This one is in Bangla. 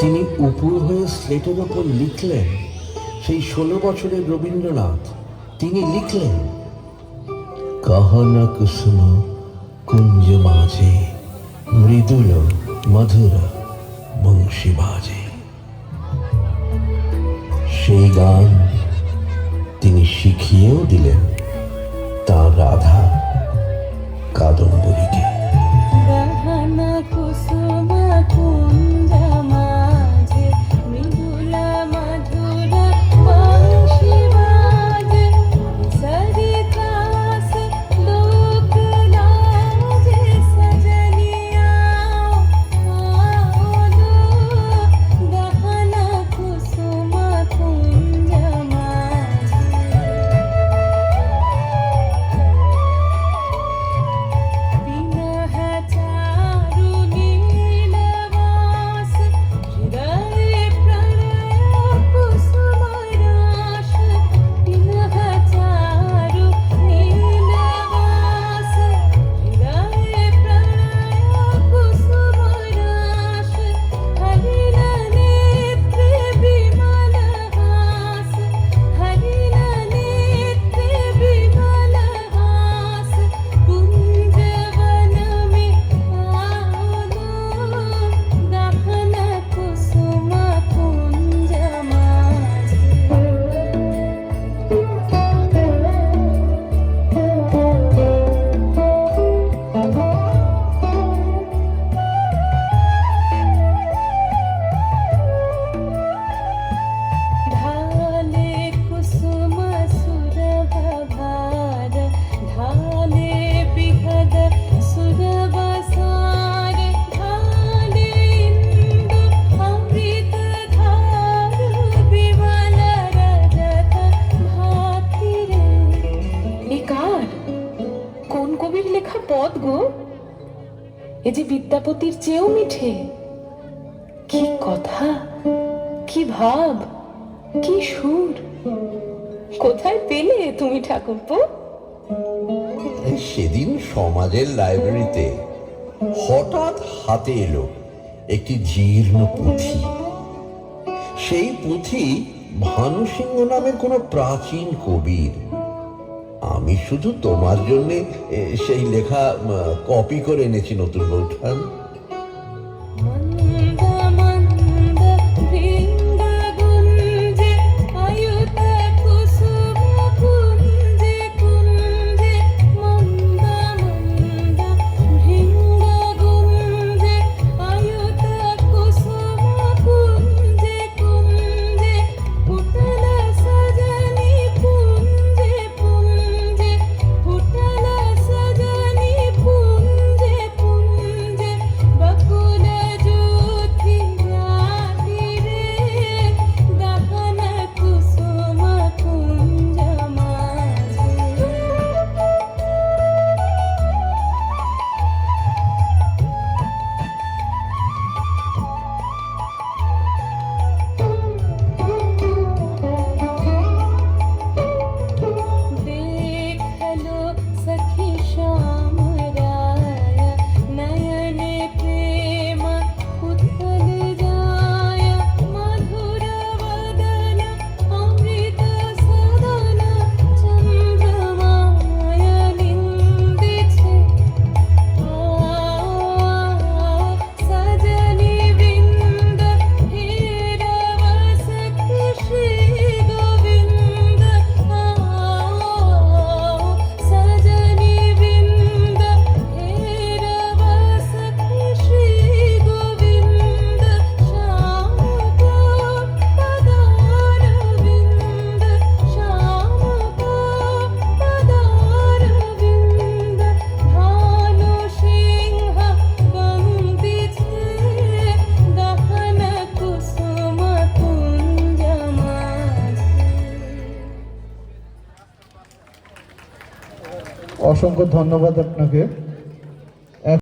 তিনি উপুর হয়ে স্লেটের ওপর লিখলেন, সেই 16 বছরের রবীন্দ্রনাথ। তিনি লিখলেন, কাহানা কুসুম কুঞ্জ মাঝে মৃদুল মধুর বংশী বাজে। সেই গান তিনি শিখিয়েও দিলেন তার রাধা কাদম্বরীকে। এ যে বিদ্যাপতির চেয়েও মিঠে। কি কথা, কি ভাব, কি সুর! কোথায় পেলে তুমি ঠাকুরপো? সেদিন সমাজের লাইব্রেরিতে হঠাৎ হাতে এলো একটি জীর্ণ পুঁথি। সেই পুঁথি ভানুসিংহ নামের কোন প্রাচীন কবির। আমি শুধু তোমার জন্য সেই লেখা কপি করে এনেছি নতুন বৌঠান। অসংখ্য ধন্যবাদ আপনাকে।